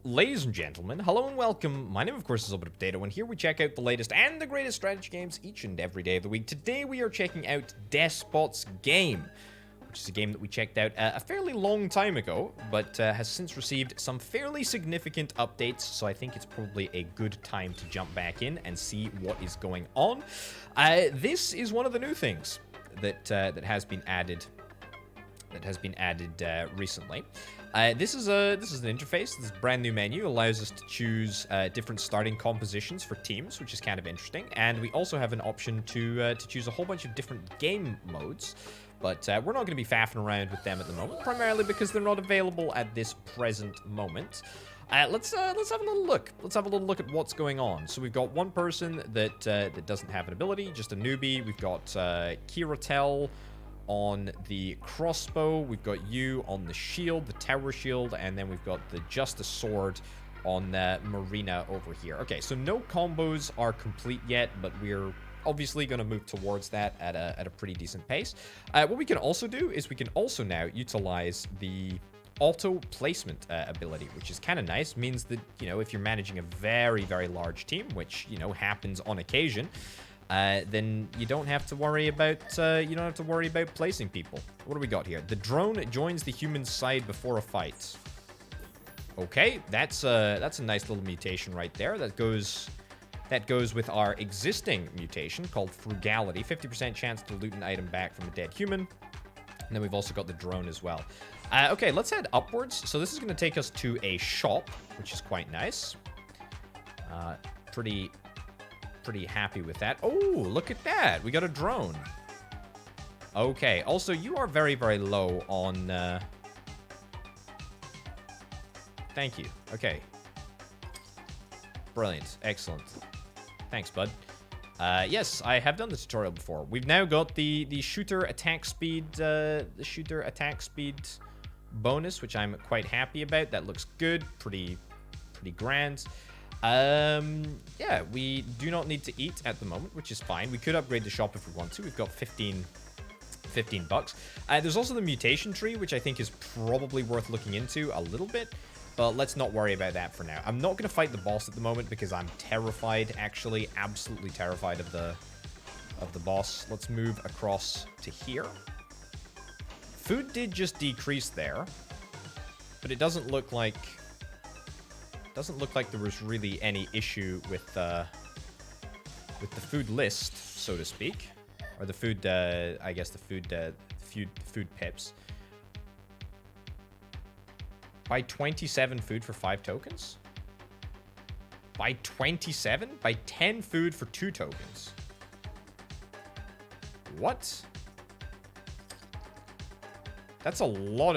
Ladies and gentlemen, hello and welcome. My name, of course, is Little Bit of Potato, and here we check out the latest and the greatest strategy games each and every day of the week. Today, we are checking out Despots game, which is a game that we checked out a fairly long time ago, but has since received some fairly significant updates, so I think it's probably a good time to jump back in and see what is going on. This is one of the new things that has been added. Recently. This is an interface. This is a brand new menu. Allows us to choose different starting compositions for teams, which is kind of interesting. And we also have an option to choose a whole bunch of different game modes. But we're not going to be faffing around with them at the moment, primarily because they're not available at this present moment. Let's have a little look. Let's have a little look at what's going on. So we've got one person that doesn't have an ability, just a newbie. We've got Kiratel on the crossbow, we've got you on the shield, the tower shield, and then we've got the Justice Sword on Marina over here. Okay, so no combos are complete yet, but we're obviously going to move towards that at a pretty decent pace. What we can also do is we can also now utilize the auto placement ability, which is kind of nice. Means that, you know, if you're managing a very, very large team, which, you know, happens on occasion, then you don't have to worry about placing people. What do we got here? The drone joins the human side before a fight. Okay, that's a nice little mutation right there. That goes with our existing mutation called Frugality. 50% chance to loot an item back from a dead human. And then we've also got the drone as well. Okay, let's head upwards. So this is going to take us to a shop, which is quite nice. Pretty happy with that. Oh, look at that. We got a drone. Okay. Also, you are very, very low on... Thank you. Okay. Brilliant. Excellent. Thanks, bud. Yes, I have done the tutorial before. We've now got the shooter attack speed bonus, which I'm quite happy about. That looks good. Pretty grand. Yeah, we do not need to eat at the moment, which is fine. We could upgrade the shop if we want to. We've got 15 bucks. There's also the Mutation Tree, which I think is probably worth looking into a little bit, but let's not worry about that for now. I'm not going to fight the boss at the moment because I'm terrified, actually, absolutely terrified of the boss. Let's move across to here. Food did just decrease there, but it doesn't look like there was really any issue with the food list, so to speak, or the food. I guess the food pips. Buy 27 food for 5 tokens. Buy 27. Buy 10 food for 2 tokens. What? That's a lot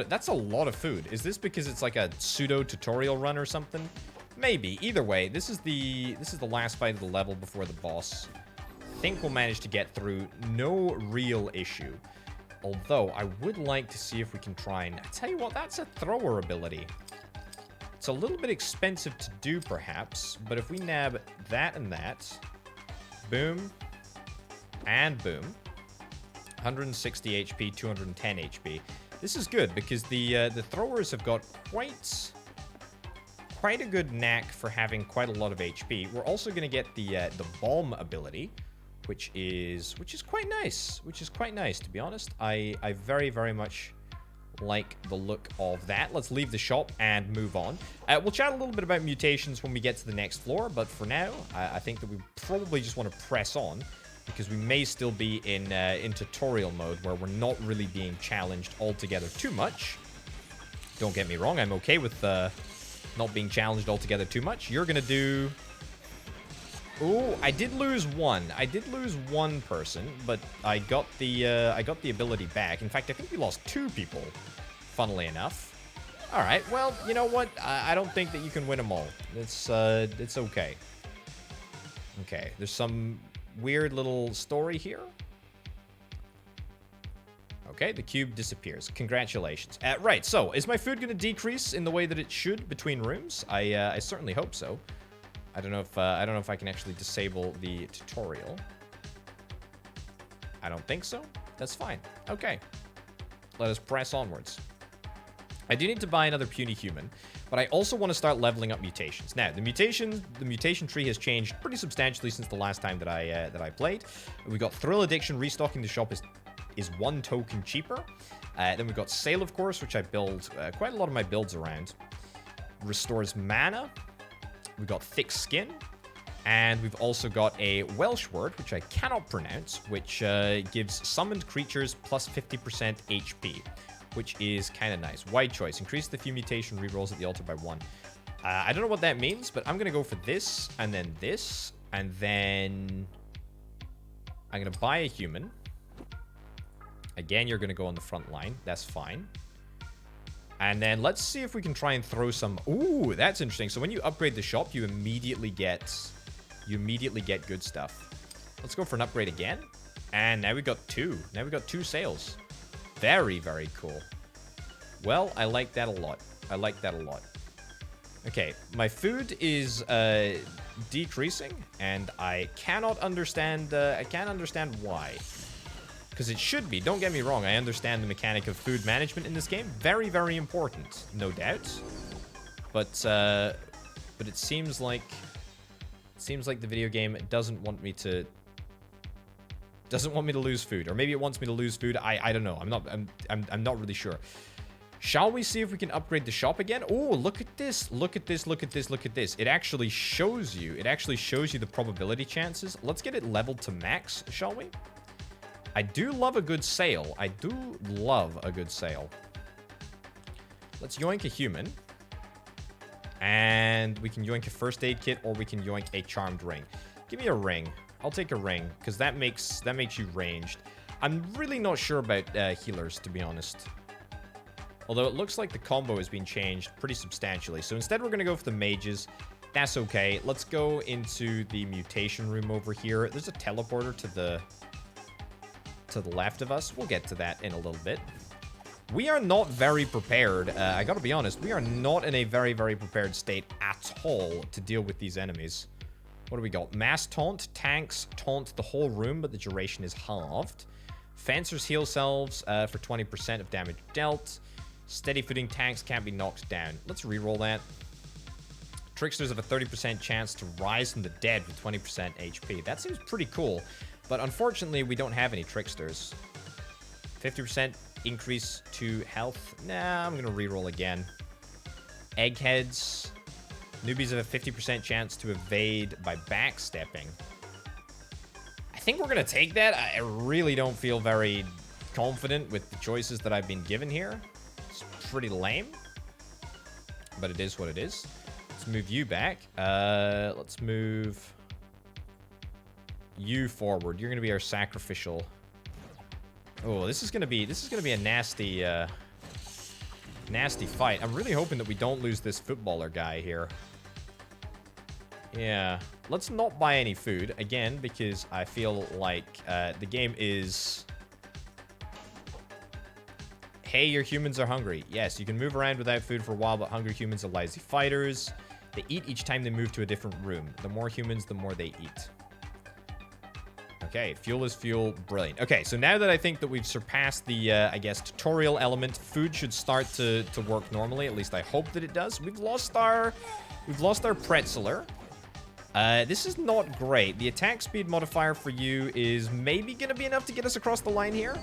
of food. Is this because it's like a pseudo tutorial run or something? Maybe. Either way, this is the last fight of the level before the boss. I think we'll manage to get through, no real issue. Although I would like to see if we can try and... I tell you what, that's a thrower ability. It's a little bit expensive to do, perhaps, but if we nab that and that, boom, and boom, 160 HP, 210 HP. This is good because the throwers have got quite a good knack for having quite a lot of HP. We're also going to get the bomb ability, which is quite nice. Which is quite nice, to be honest. I very, very much like the look of that. Let's leave the shop and move on. We'll chat a little bit about mutations when we get to the next floor, but for now, I think that we probably just want to press on, because we may still be in tutorial mode where we're not really being challenged altogether too much. Don't get me wrong, I'm okay with not being challenged altogether too much. You're gonna do... Ooh, I did lose one. I did lose one person, but I got the ability back. In fact, I think we lost 2 people, funnily enough. All right, well, you know what? I don't think that you can win them all. It's okay. Okay, there's some weird little story here. Okay, the cube disappears. Congratulations. Right, so is my food going to decrease in the way that it should between rooms? I certainly hope so. I don't know if I can actually disable the tutorial. I don't think so. That's fine. Okay. Let us press onwards. I do need to buy another puny human, But I also want to start leveling up mutations. Now, the mutation tree has changed pretty substantially since the last time that I played. We got Thrill Addiction. Restocking the shop is 1 token cheaper. Then we've got Sale, of course, which I build quite a lot of my builds around. Restores mana. We've got Thick Skin. And we've also got a Welsh word, which I cannot pronounce, which gives summoned creatures plus 50% HP. Which is kind of nice. Wide choice. Increase the few mutation rerolls at the altar by 1. I don't know what that means, but I'm going to go for this, and then this, and then I'm going to buy a human. Again, you're going to go on the front line. That's fine. And then let's see if we can try and throw some... Ooh, that's interesting. So when you upgrade the shop, you immediately get good stuff. Let's go for an upgrade again. And now we got 2. Now we got 2 sales. Very, very cool. Well, I like that a lot. I like that a lot. Okay, my food is decreasing, and I cannot understand. I can't understand why. Because it should be. Don't get me wrong. I understand the mechanic of food management in this game. Very, very important, no doubt. But it seems like the video game doesn't want me to. Doesn't want me to lose food, or maybe it wants me to lose food. I don't know. I'm not really sure. Shall we see if we can upgrade the shop again? Oh, look at this. Look at this. Look at this. Look at this. It actually shows you. It actually shows you the probability chances. Let's get it leveled to max, shall we? I do love a good sale. I do love a good sale. Let's yoink a human. And we can yoink a first aid kit, or we can yoink a charmed ring. Give me a ring. I'll take a ring, because that makes you ranged. I'm really not sure about healers, to be honest. Although it looks like the combo has been changed pretty substantially. So instead we're going to go for the mages. That's okay. Let's go into the mutation room over here. There's a teleporter to the left of us. We'll get to that in a little bit. We are not very prepared. I gotta be honest. We are not in a very, very prepared state at all to deal with these enemies. What do we got? Mass taunt. Tanks taunt the whole room, but the duration is halved. Fencers heal selves for 20% of damage dealt. Steady footing tanks can't be knocked down. Let's reroll that. Tricksters have a 30% chance to rise from the dead with 20% HP. That seems pretty cool, but unfortunately we don't have any tricksters. 50% increase to health. Nah, I'm gonna reroll again. Eggheads. Newbies have a 50% chance to evade by backstepping. I think we're going to take that. I really don't feel very confident with the choices that I've been given here. It's pretty lame. But it is what it is. Let's move you back. Let's move you forward. You're going to be our sacrificial. Oh, this is going to be a nasty nasty fight. I'm really hoping that we don't lose this footballer guy here. Yeah, let's not buy any food, again, because I feel like the game is... Hey, your humans are hungry. Yes, you can move around without food for a while, but hungry humans are lazy fighters. They eat each time they move to a different room. The more humans, the more they eat. Okay, fuel is fuel. Brilliant. Okay, so now that I think that we've surpassed the, I guess, tutorial element, food should start to work normally. At least I hope that it does. We've lost our pretzeler. This is not great. The attack speed modifier for you is maybe going to be enough to get us across the line here.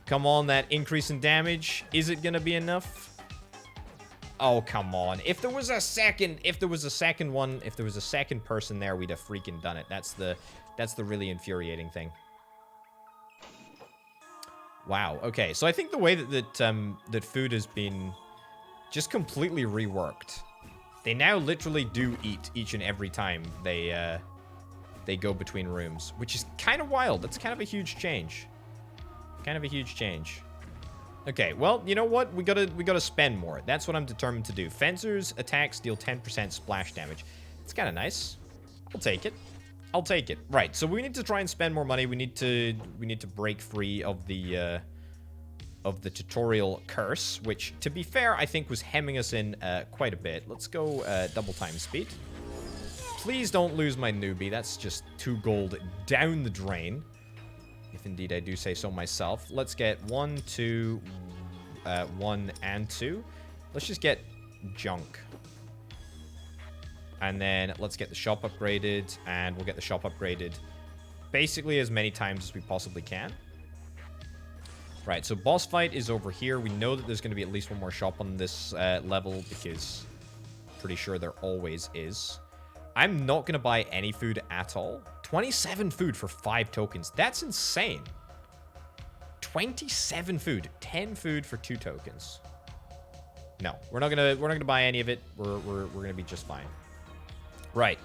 Come on, that increase in damage. Is it going to be enough? Oh, come on. If there was a second person there, we'd have freaking done it. That's the really infuriating thing. Wow. Okay, so I think the way that food has been just completely reworked. They now literally do eat each and every time they go between rooms, which is kind of wild. That's kind of a huge change. Kind of a huge change. Okay, well, you know what? We gotta spend more. That's what I'm determined to do. Fencers attacks deal 10% splash damage. It's kind of nice. I'll take it. I'll take it. Right, so we need to try and spend more money. We need to break free of the tutorial curse, which, to be fair, I think was hemming us in quite a bit. Let's go double time speed. Please don't lose my newbie. That's just 2 gold down the drain. If indeed I do say so myself. Let's get 1, 2, 1, and 2. Let's just get junk. And then let's get the shop upgraded, and we'll get the shop upgraded basically as many times as we possibly can. Right, so boss fight is over here. We know that there's going to be at least one more shop on this level because pretty sure there always is. I'm not going to buy any food at all. 27 food for 5 tokens. That's insane. 27 food. 10 food for 2 tokens. No, we're not gonna buy any of it. We're gonna be just fine. Right.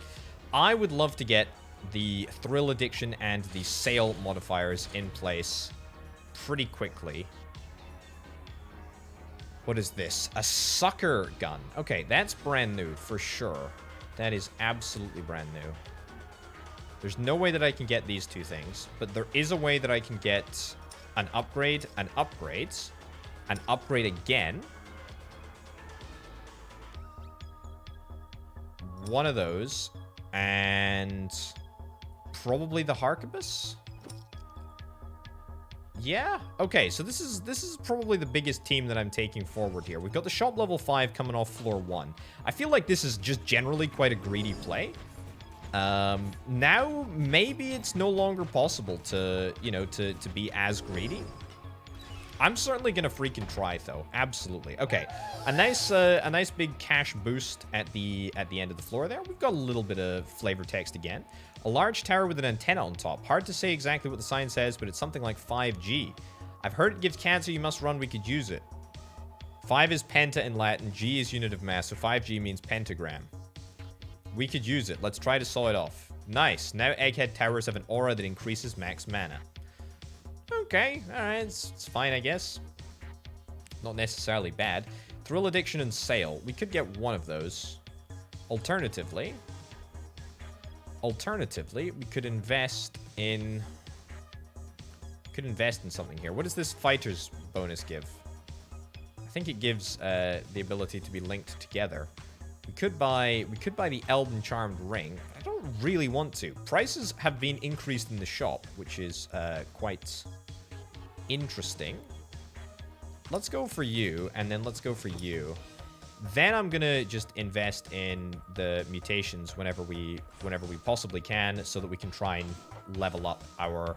I would love to get the thrill addiction and the sale modifiers in place pretty quickly. What is this? A sucker gun. Okay, that's brand new for sure. That is absolutely brand new. There's no way that I can get these 2 things, but there is a way that I can get an upgrade, an upgrade again. One of those, and probably the Harkibus. Yeah. Okay. So this is probably the biggest team that I'm taking forward here. We've got the shop level 5 coming off floor 1. I feel like this is just generally quite a greedy play. Now maybe it's no longer possible to, you know, to be as greedy. I'm certainly gonna freaking try though. Absolutely. Okay. A nice big cash boost at the end of the floor there. We've got a little bit of flavor text again. A large tower with an antenna on top. Hard to say exactly what the sign says, but it's something like 5G. I've heard it gives cancer, you must run, we could use it. 5 is penta in Latin, G is unit of mass, so 5G means pentagram. We could use it. Let's try to saw it off. Nice. Now Egghead Towers have an aura that increases max mana. Okay, alright, it's fine, I guess. Not necessarily bad. Thrill Addiction and Sale. We could get one of those. Alternatively, we could invest in... something here. What does this fighter's bonus give? I think it gives the ability to be linked together. We could buy the Elden Charmed Ring. I don't really want to. Prices have been increased in the shop, which is quite interesting. Let's go for you, and then let's go for you. Then I'm gonna just invest in the mutations whenever we possibly can, so that we can try and level up our...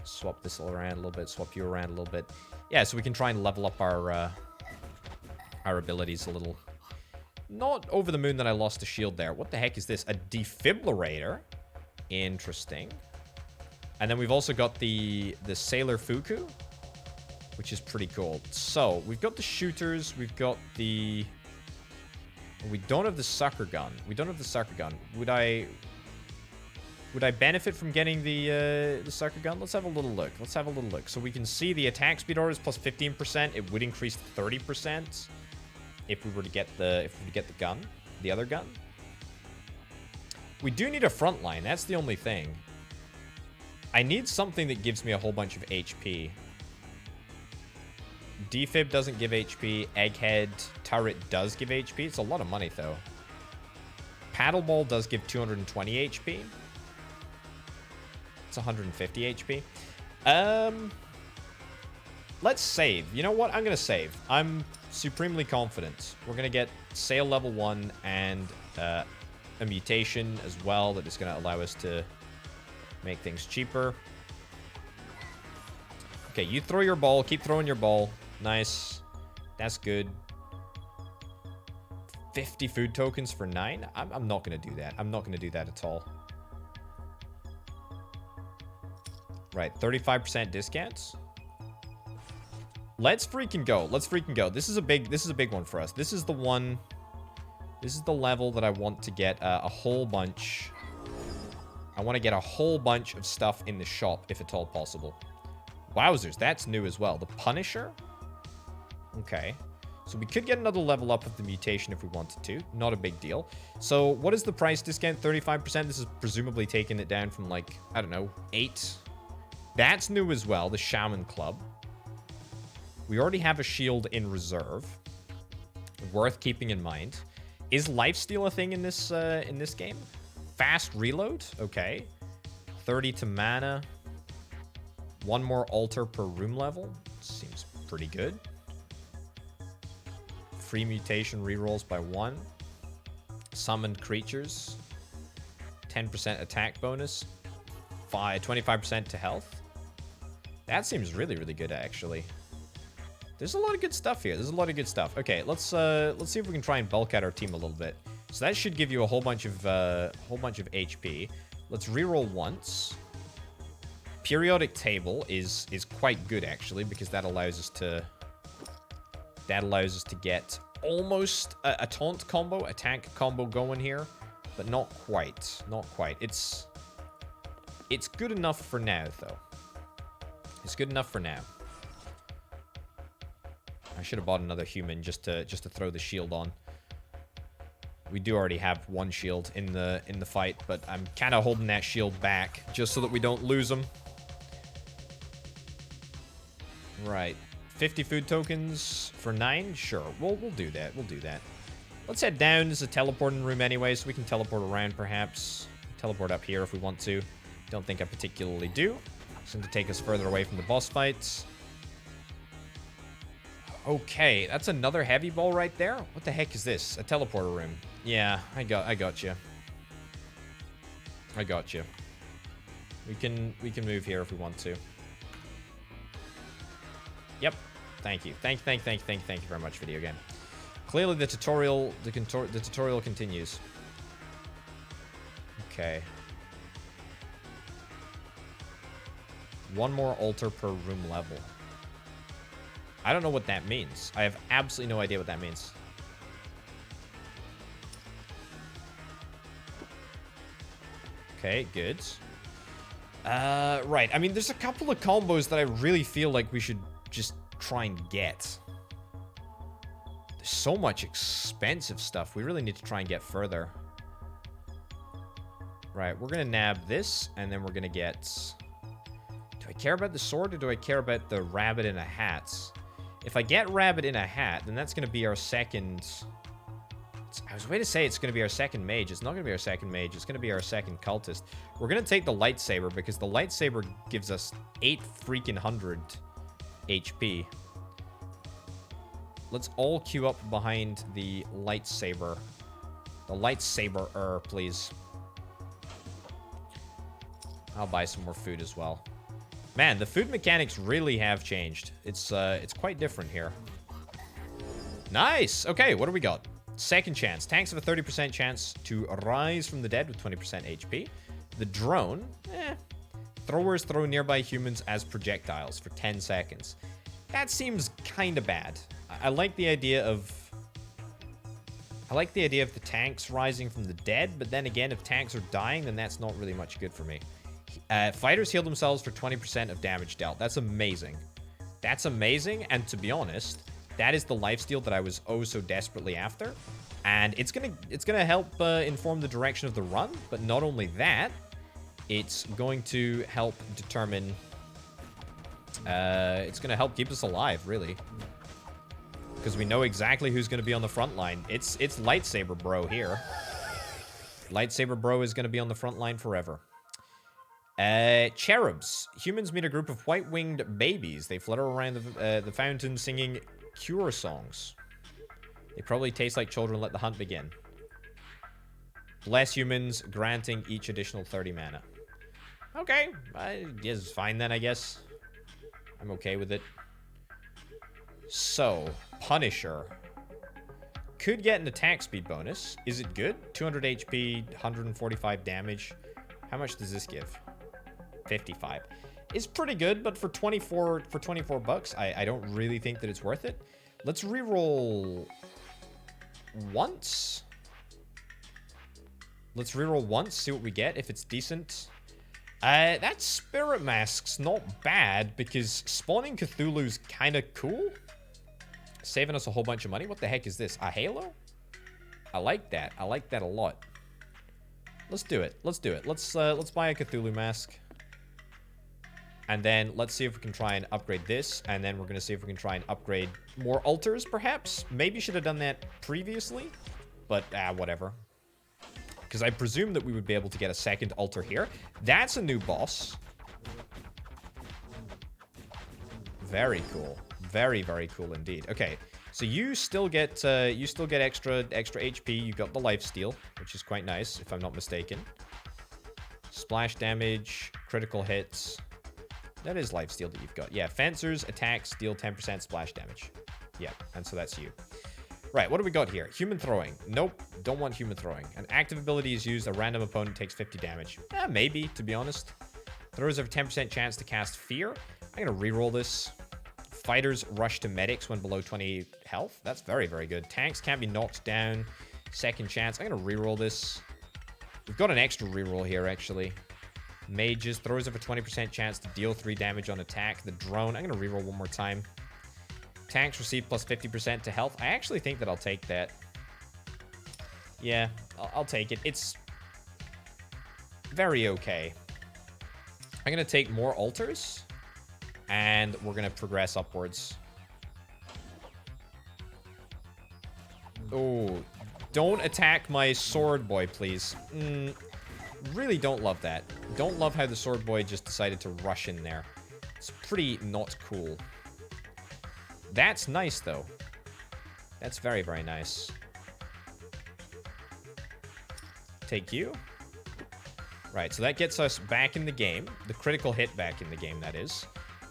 Swap this all around a little bit, swap you around a little bit. Yeah, so we can try and level up our abilities a little. Not over the moon that I lost the shield there. What the heck is this? A defibrillator? Interesting. And then we've also got the Sailor Fuku, which is pretty cool. So, we've got the shooters, we've got the... We don't have the sucker gun. Would I benefit from getting the sucker gun? Let's have a little look. So we can see the attack speed aura is plus 15%. It would increase 30% if we were to get the gun, the other gun. We do need a front line. That's the only thing. I need something that gives me a whole bunch of HP. Defib doesn't give HP. Egghead turret does give HP. It's a lot of money though. Paddleball does give 220 HP. It's 150 HP. Let's save. You know what? I'm gonna save. I'm supremely confident. We're gonna get Sail level 1 and a mutation as well that is gonna allow us to make things cheaper. Okay, you throw your ball. Keep throwing your ball. Nice. That's good. 50 food tokens for 9? I'm not gonna do that. I'm not gonna do that at all. Right, 35% discounts. Let's freaking go. Let's freaking go. This is a big one for us. This is the one. This is the level that I want to get a whole bunch. I want to get a whole bunch of stuff in the shop, if at all possible. Wowzers, that's new as well. The Punisher? Okay. So we could get another level up of the mutation if we wanted to. Not a big deal. So what is the price discount? 35%. This is presumably taking it down from like, I don't know, 8. That's new as well. The Shaman Club. We already have a shield in reserve. Worth keeping in mind. Is lifesteal a thing in this game? Fast reload? Okay. 30 to mana. 1 more altar per room level. Seems pretty good. pre-mutation rerolls by 1. Summoned creatures. 10% attack bonus. 25% to health. That seems really, really good, actually. There's a lot of good stuff here. There's a lot of good stuff. Okay, let's see if we can try and bulk out our team a little bit. So that should give you a whole bunch of HP. Let's reroll once. Periodic table is quite good, actually, because that allows us to get almost a taunt combo, attack combo going here, but not quite. Not quite. It's good enough for now, though. It's good enough for now. I should have bought another human just to throw the shield on. We do already have one shield in the fight, but I'm kind of holding that shield back just so that we don't lose them. Right. 50 food tokens for 9? Sure. We'll do that. We'll do that. Let's head down. This is a teleporting room anyway, so we can teleport around perhaps. Teleport up here if we want to. Don't think I particularly do. It's going to take us further away from the boss fights. Okay, that's another heavy ball right there. What the heck is this? A teleporter room. Yeah, I got you. I got you. We can move here if we want to. Yep. Thank you. Thank you very much, video game. Clearly the tutorial continues. Okay. One more altar per room level. I don't know what that means. I have absolutely no idea what that means. Okay, good. Right. I mean, there's a couple of combos that I really feel like we should just try and get. There's so much expensive stuff. We really need to try and get further. Right, we're gonna nab this, and then we're gonna get... Do I care about the sword, or do I care about the rabbit in a hat? If I get rabbit in a hat, then that's gonna be our second... I was way to say it's gonna be our second mage. It's not gonna be our second mage. It's gonna be our second cultist. We're gonna take the lightsaber, because the lightsaber gives us 800 HP. Let's all queue up behind the lightsaber. The lightsaber, please. I'll buy some more food as well. Man, the food mechanics really have changed. It's quite different here. Nice! Okay, what do we got? Second chance. Tanks have a 30% chance to rise from the dead with 20% HP. The drone, Throwers throw nearby humans as projectiles for 10 seconds. That seems kind of bad. I like the idea of... the tanks rising from the dead, but then again, if tanks are dying, then that's not really much good for me. Fighters heal themselves for 20% of damage dealt. That's amazing. That's amazing, and to be honest, that is the lifesteal that I was oh so desperately after. And it's gonna help inform the direction of the run, but not only that, it's going to help determine... it's gonna help keep us alive, really. Because we know exactly who's gonna be on the front line. It's Lightsaber Bro here. Lightsaber Bro is gonna be on the front line forever. Cherubs. Humans meet a group of white-winged babies. They flutter around the fountain singing cure songs. They probably taste like children. Let the hunt begin. Bless humans, granting each additional 30 mana. Okay. It's fine then, I guess. I'm okay with it. So, Punisher. Could get an attack speed bonus. Is it good? 200 HP, 145 damage. How much does this give? 55. It's pretty good, but for 24 bucks, I don't really think that it's worth it. Let's reroll once. Let's reroll once, see what we get, if it's decent. That Spirit Mask's not bad, because spawning Cthulhu's kind of cool. Saving us a whole bunch of money. What the heck is this? A halo? I like that. I like that a lot. Let's do it. Let's do it. Let's buy a Cthulhu mask. And then let's see if we can try and upgrade this. And then we're going to see if we can try and upgrade more altars, perhaps. Maybe should have done that previously. But, whatever. Because I presume that we would be able to get a second altar here. That's a new boss. Very cool. Very, very cool indeed. Okay. So you still get extra HP. You got the lifesteal, which is quite nice, if I'm not mistaken. Splash damage, critical hits. That is lifesteal that you've got. Yeah, fencers, attacks, deal 10% splash damage. Yeah, and so that's you. Right, what do we got here? Human throwing. Nope, don't want human throwing. An active ability is used. A random opponent takes 50 damage. Maybe, to be honest. Throws have a 10% chance to cast fear. I'm going to reroll this. Fighters rush to medics when below 20 health. That's very, very good. Tanks can't be knocked down. Second chance. I'm going to reroll this. We've got an extra reroll here, actually. Mages. Throws have a 20% chance to deal 3 damage on attack. The drone. I'm going to reroll one more time. Tanks receive plus 50% to health. I actually think that I'll take that. Yeah, I'll take it. It's very okay. I'm going to take more altars. And we're going to progress upwards. Oh, don't attack my sword boy, please. Really don't love that. Don't love how the sword boy just decided to rush in there. It's pretty not cool. That's nice, though. That's very, very nice. Take you. Right, so that gets us back in the game. The critical hit back in the game, that is.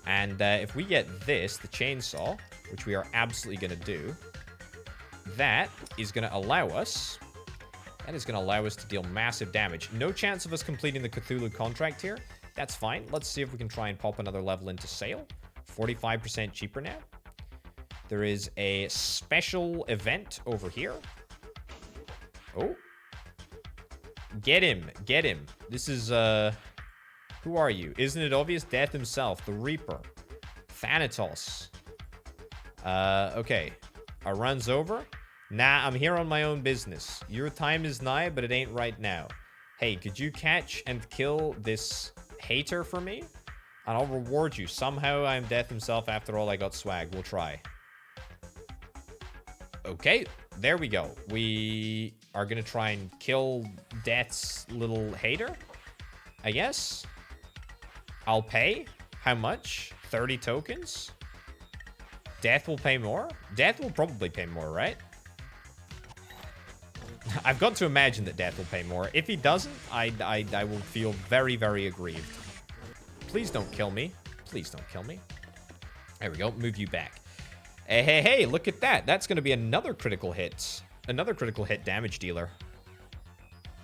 And if we get this, the chainsaw, which we are absolutely going to do, that is going to allow us... That is going to allow us to deal massive damage. No chance of us completing the Cthulhu contract here. That's fine. Let's see if we can try and pop another level into sale. 45% cheaper now. There is a special event over here. Oh. Get him. Get him. This is, who are you? Isn't it obvious? Death himself. The Reaper. Thanatos. Okay. Our run's over. Nah, I'm here on my own business. Your time is nigh, but it ain't right now. Hey, could you catch and kill this hater for me? And I'll reward you. Somehow I'm Death himself. After all, I got swag. We'll try. Okay, there we go. We are going to try and kill Death's little hater, I guess. I'll pay. How much? 30 tokens? Death will pay more? Death will probably pay more, right? I've got to imagine that Death will pay more. If he doesn't, I will feel very, very aggrieved. Please don't kill me. Please don't kill me. There we go. Move you back. Hey, look at that. That's going to be another critical hit. Another critical hit damage dealer.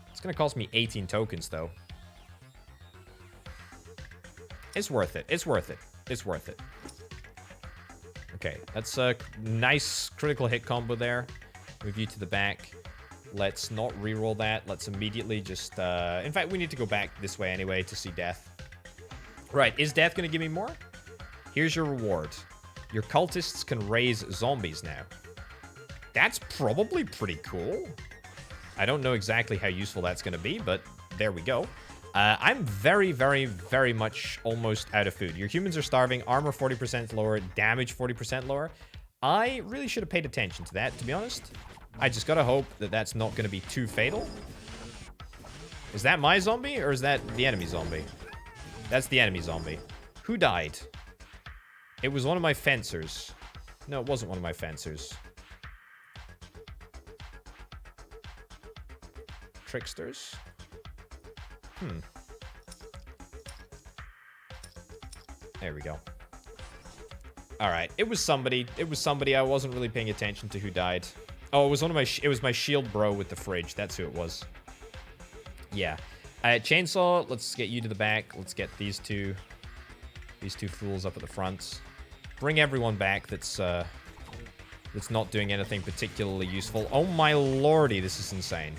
It's going to cost me 18 tokens, though. It's worth it. It's worth it. It's worth it. Okay, that's a nice critical hit combo there. Move you to the back. Let's not reroll that. Let's immediately just... in fact, we need to go back this way anyway to see Death. Right, is Death going to give me more? Here's your reward. Your cultists can raise zombies now. That's probably pretty cool. I don't know exactly how useful that's going to be, but there we go. I'm very, very, very much almost out of food. Your humans are starving, armor 40% lower, damage 40% lower. I really should have paid attention to that, to be honest. I just gotta hope that that's not going to be too fatal. Is that my zombie, or is that the enemy zombie? That's the enemy zombie. Who died? It was one of my fencers. No, it wasn't one of my fencers. Tricksters? There we go. Alright, it was somebody. It was somebody. I wasn't really paying attention to who died. Oh, it was one of my... it was my shield bro with the fridge. That's who it was. Yeah. Chainsaw, let's get you to the back. Let's get these two fools up at the front. Bring everyone back that's not doing anything particularly useful. Oh my lordy, this is insane.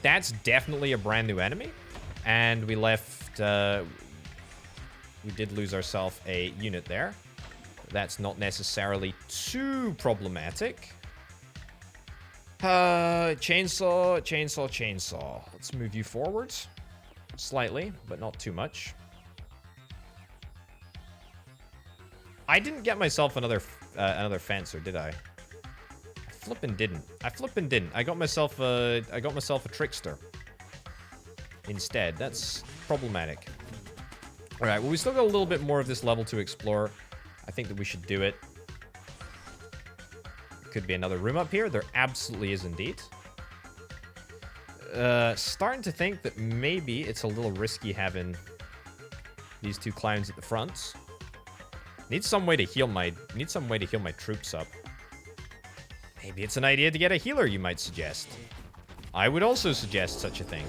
That's definitely a brand new enemy. And we left... we did lose ourselves a unit there. That's not necessarily too problematic. Chainsaw. Let's move you forward. Slightly, but not too much. I didn't get myself another fencer, did I? I flippin' didn't. I got myself a trickster instead. That's problematic. All right, well, we still got a little bit more of this level to explore. I think that we should do it. Could be another room up here. There absolutely is indeed. Starting to think that maybe it's a little risky having these two clowns at the front. Need some way to heal my troops up. Maybe it's an idea to get a healer, you might suggest. I would also suggest such a thing.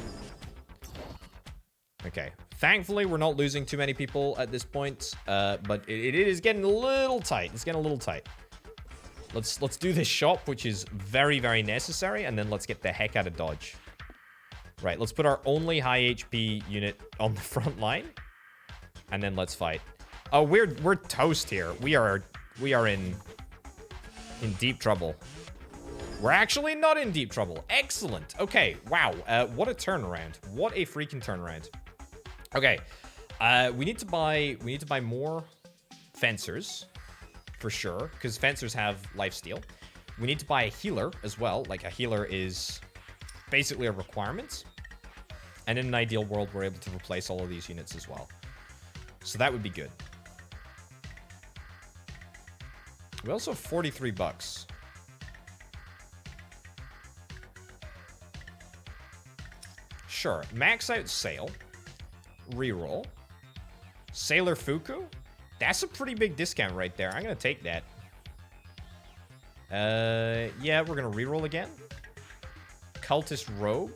Okay. Thankfully, we're not losing too many people at this point, but it is getting a little tight. It's getting a little tight. Let's do this shop, which is very, very necessary, and then let's get the heck out of Dodge. Right, let's put our only high HP unit on the front line, and then let's fight. Oh, we're toast here. We are in deep trouble. We're actually not in deep trouble. Excellent. Okay, wow. What a turnaround. What a freaking turnaround. Okay, we need to buy more fencers. For sure, because fencers have lifesteal. We need to buy a healer as well. Like, a healer is basically a requirement. And in an ideal world, we're able to replace all of these units as well. So that would be good. We also have 43 bucks. Sure. Max out Sail. Reroll. Sailor Fuku. That's a pretty big discount right there. I'm going to take that. Yeah, we're going to reroll again. Cultist Robe.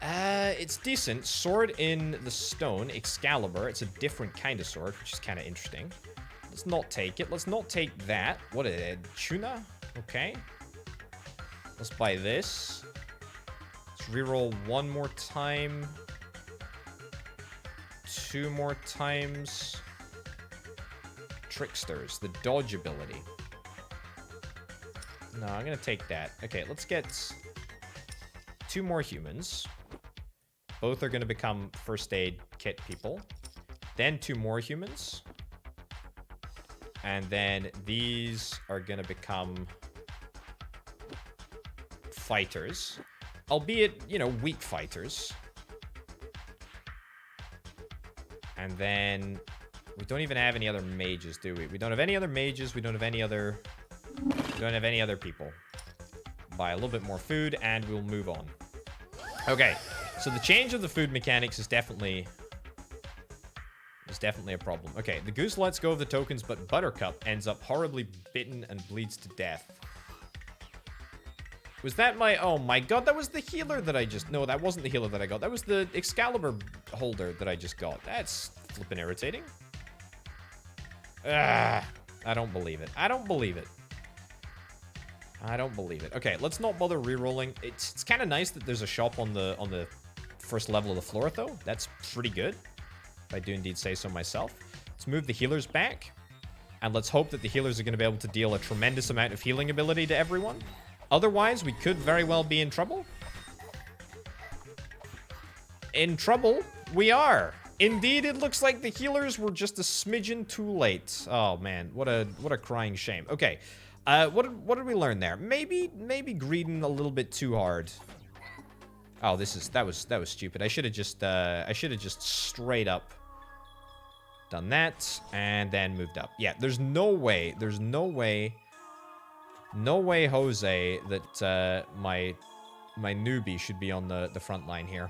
It's decent. Sword in the Stone. Excalibur. It's a different kind of sword, which is kind of interesting. Let's not take it. Let's not take that. What is it? Tuna? Okay. Let's buy this. Let's reroll one more time. Two more times. Tricksters, the dodge ability. No, I'm gonna take that. Okay, let's get 2 more humans. Both are gonna become first aid kit people. Then 2 more humans. And then these are gonna become fighters. Albeit, you know, weak fighters. And then we don't even have any other mages, do we? We don't have any other mages. We don't have any other people. Buy a little bit more food and we'll move on. Okay. So the change of the food mechanics is definitely a problem. Okay, the goose lets go of the tokens, but Buttercup ends up horribly bitten and bleeds to death. Was that my... Oh my god, that was the healer that I just... No, that wasn't the healer that I got. That was the Excalibur holder that I just got. That's flippin' irritating. I don't believe it. I don't believe it. I don't believe it. Okay, let's not bother re-rolling. It's kind of nice that there's a shop on the first level of the floor, though. That's pretty good, if I do indeed say so myself. Let's move the healers back, and let's hope that the healers are going to be able to deal a tremendous amount of healing ability to everyone. Otherwise, we could very well be in trouble. In trouble, we are. Indeed, it looks like the healers were just a smidgen too late. Oh man, what a crying shame. Okay, what did we learn there? Maybe greeding a little bit too hard. Oh, that was stupid. I should have just straight up done that and then moved up. Yeah, there's no way, Jose, that my newbie should be on the front line here.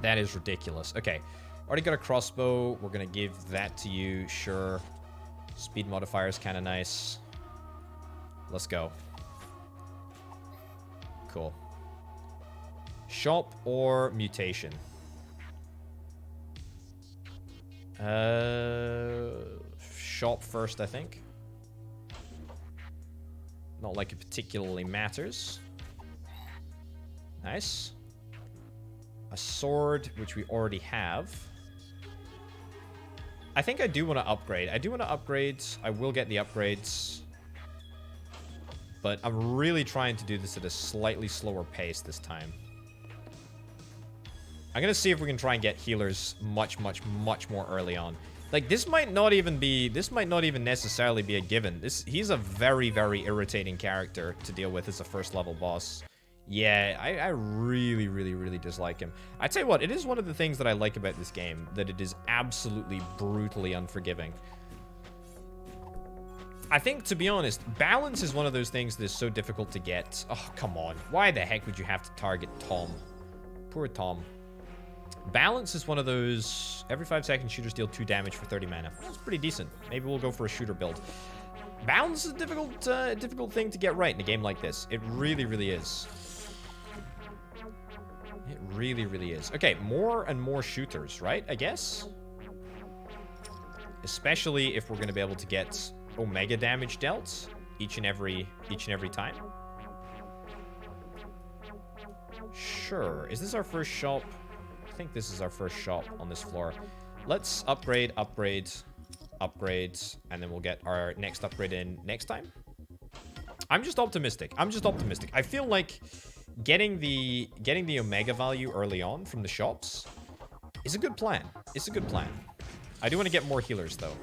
That is ridiculous. Okay, already got a crossbow. We're gonna give that to you, sure. Speed modifier is kind of nice. Let's go. Cool. Shop or mutation? Shop first, I think. Not like it particularly matters. Nice. A sword, which we already have. I think I do want to upgrade. I will get the upgrades. But I'm really trying to do this at a slightly slower pace this time. I'm going to see if we can try and get healers much more early on. Like, this might not even necessarily be a given. He's a very, very irritating character to deal with as a first level boss. Yeah, I really dislike him. I tell you what, it is one of the things that I like about this game, that it is absolutely brutally unforgiving. I think, to be honest, balance is one of those things that is so difficult to get. Oh, come on. Why the heck would you have to target Tom? Poor Tom. Balance is one of those... Every 5 seconds, shooters deal 2 damage for 30 mana. That's pretty decent. Maybe we'll go for a shooter build. Balance is a difficult thing to get right in a game like this. It really, really is. It really, really is. Okay, more and more shooters, right? I guess? Especially if we're going to be able to get Omega damage dealt each and every time. Sure. Is this our first shop? I think this is our first shop on this floor. Let's upgrade, and then we'll get our next upgrade in next time. I'm just optimistic. I feel like getting the Omega value early on from the shops is a good plan. It's a good plan. I do want to get more healers, though.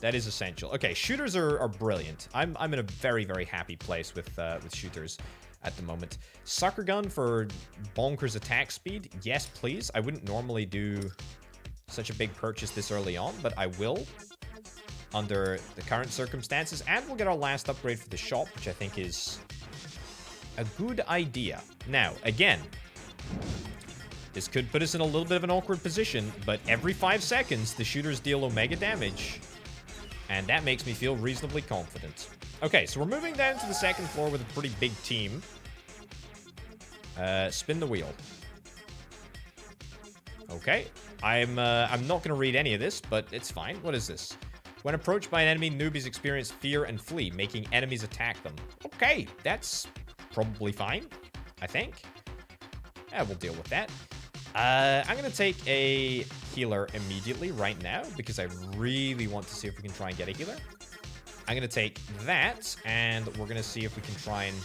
That is essential. Okay, shooters are brilliant. I'm in a very, very happy place with shooters at the moment. Sucker gun for bonkers attack speed. Yes, please. I wouldn't normally do such a big purchase this early on, but I will under the current circumstances. And we'll get our last upgrade for the shop, which I think is a good idea. Now, again, this could put us in a little bit of an awkward position, but every 5 seconds, the shooters deal Omega damage, and that makes me feel reasonably confident. Okay, so we're moving down to the second floor with a pretty big team. Spin the wheel. Okay, I'm not going to read any of this, but it's fine. What is this? When approached by an enemy, newbies experience fear and flee, making enemies attack them. Okay, that's probably fine, I think. Yeah, we'll deal with that. I'm going to take a healer immediately right now because I really want to see if we can try and get a healer. I'm going to take that, and we're going to see if we can try and...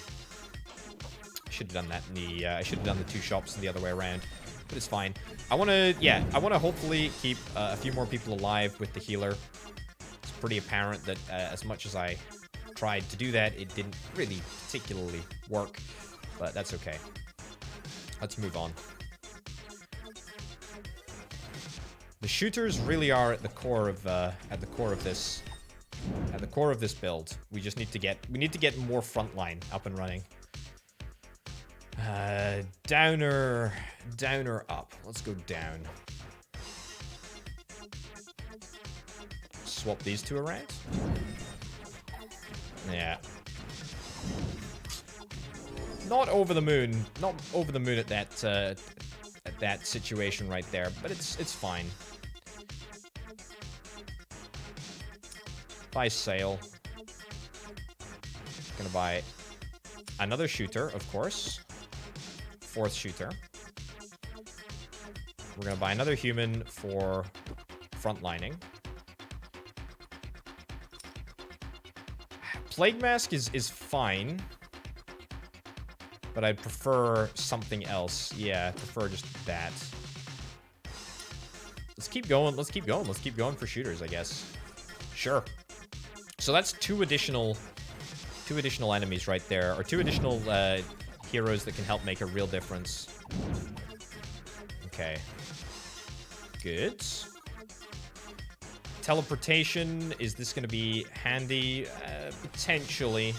I should have done that in the... I should have done the 2 shops the other way around, but it's fine. I want to hopefully keep a few more people alive with the healer. It's pretty apparent that as much as I tried to do that, it didn't really particularly work, but that's okay. Let's move on. The shooters really are at the core of this build. We just need to get more frontline up and running. Downer up. Let's go down. Swap these 2 around. Yeah. Not over the moon. Not over the moon at that situation right there, but it's fine. Buy sail. Gonna buy another shooter, of course. 4th shooter. We're gonna buy another human for frontlining. Plague Mask is fine, but I'd prefer something else. Yeah, I prefer just that. Let's keep going. Let's keep going for shooters, I guess. Sure. So that's 2 additional enemies right there, or 2 additional heroes that can help make a real difference. Okay. Good. Teleportation, is this going to be handy? Potentially.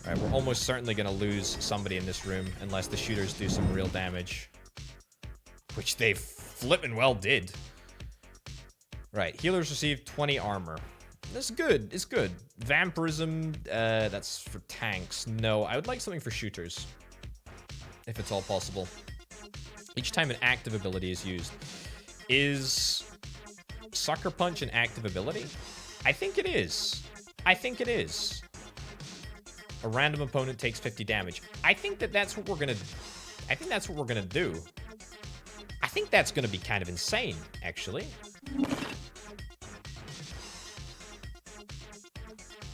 Alright, we're almost certainly going to lose somebody in this room unless the shooters do some real damage. Which they flippin' well did. Right, healers receive 20 armor. That's good, it's good. Vampirism, that's for tanks. No, I would like something for shooters. If it's all possible. Each time an active ability is used. Is Sucker Punch an active ability? I think it is. A random opponent takes 50 damage. I think that's what we're gonna do. I think that's gonna be kind of insane, actually.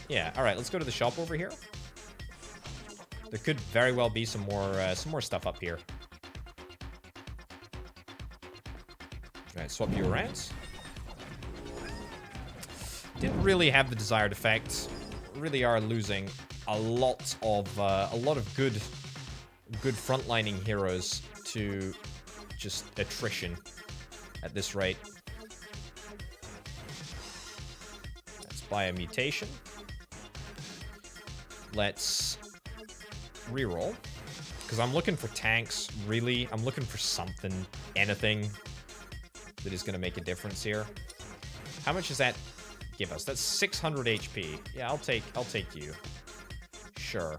Yeah, alright, let's go to the shop over here. There could very well be some more stuff up here. Alright, swap you around. Didn't really have the desired effect. Really are losing a lot of good frontlining heroes to just attrition at this rate. buy a mutation. Let's reroll. Because I'm looking for tanks, really. I'm looking for something, anything that is going to make a difference here. How much does that give us? That's 600 HP. Yeah, I'll take you. Sure.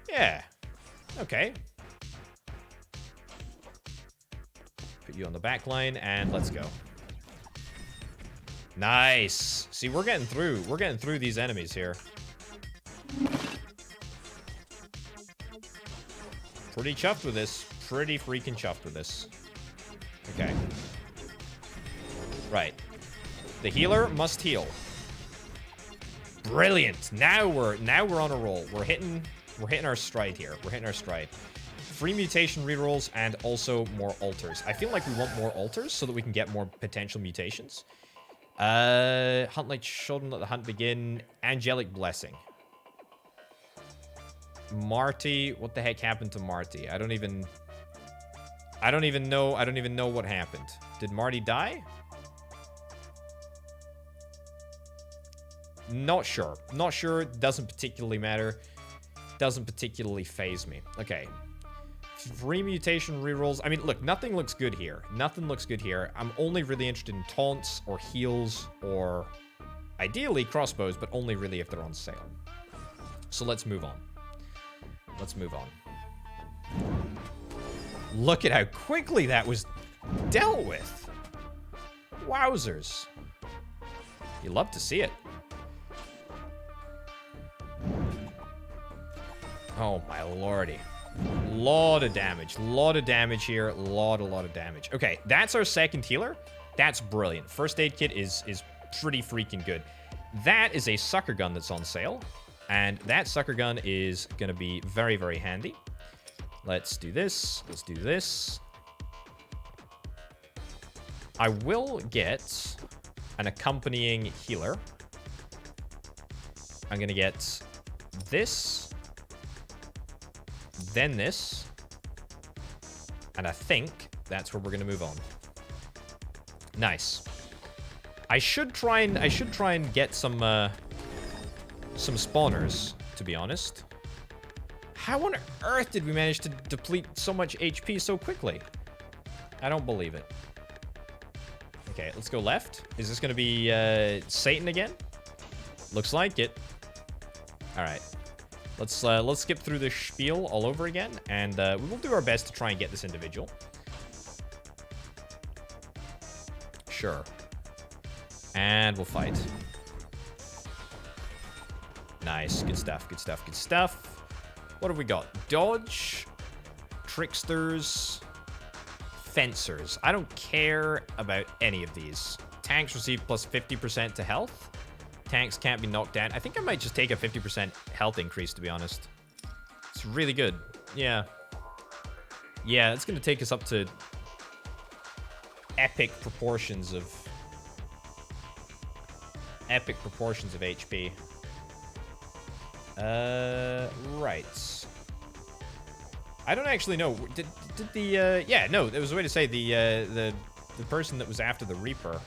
Yeah. Okay. Put you on the back line, and let's go. Nice. See, we're getting through. We're getting through these enemies here. Pretty chuffed with this. Pretty freaking chuffed with this. Okay. Right. The healer must heal. Brilliant. Now we're on a roll. We're hitting our stride here. We're hitting our stride. Free mutation rerolls and also more altars. I feel like we want more altars so that we can get more potential mutations. Hunt like children, let the hunt begin. Angelic blessing. Marty, what the heck happened to Marty? I don't even know what happened. Did Marty die? Not sure. Not sure. Doesn't particularly matter. Doesn't particularly phase me. Okay. Free mutation rerolls. I mean, look, nothing looks good here. Nothing looks good here. I'm only really interested in taunts or heals or ideally crossbows, but only really if they're on sale. So let's move on. Let's move on. Look at how quickly that was dealt with. Wowzers. You love to see it. Oh my lordy. Lot of damage. Lot of damage here. Lot of damage. Okay, that's our second healer. That's brilliant. First aid kit is pretty freaking good. That is a sucker gun that's on sale. And that sucker gun is going to be very, very handy. Let's do this. Let's do this. I will get an accompanying healer. I'm going to get this. Then this. And I think that's where we're going to move on. Nice. I should try and get some spawners, to be honest. How on earth did we manage to deplete so much HP so quickly? I don't believe it. Okay, let's go left. Is this going to be Satan again? Looks like it. All right. Let's skip through this spiel all over again, and we will do our best to try and get this individual. Sure. And we'll fight. Nice. Good stuff, good stuff, good stuff. What have we got? Dodge, tricksters, fencers. I don't care about any of these. Tanks receive plus 50% to health. Tanks can't be knocked down. I think I might just take a 50% health increase, to be honest. It's really good. Yeah. Yeah, it's going to take us up to epic proportions of HP. Right. I don't actually know. Did the yeah, no, there was a way to say the person that was after the Reaper.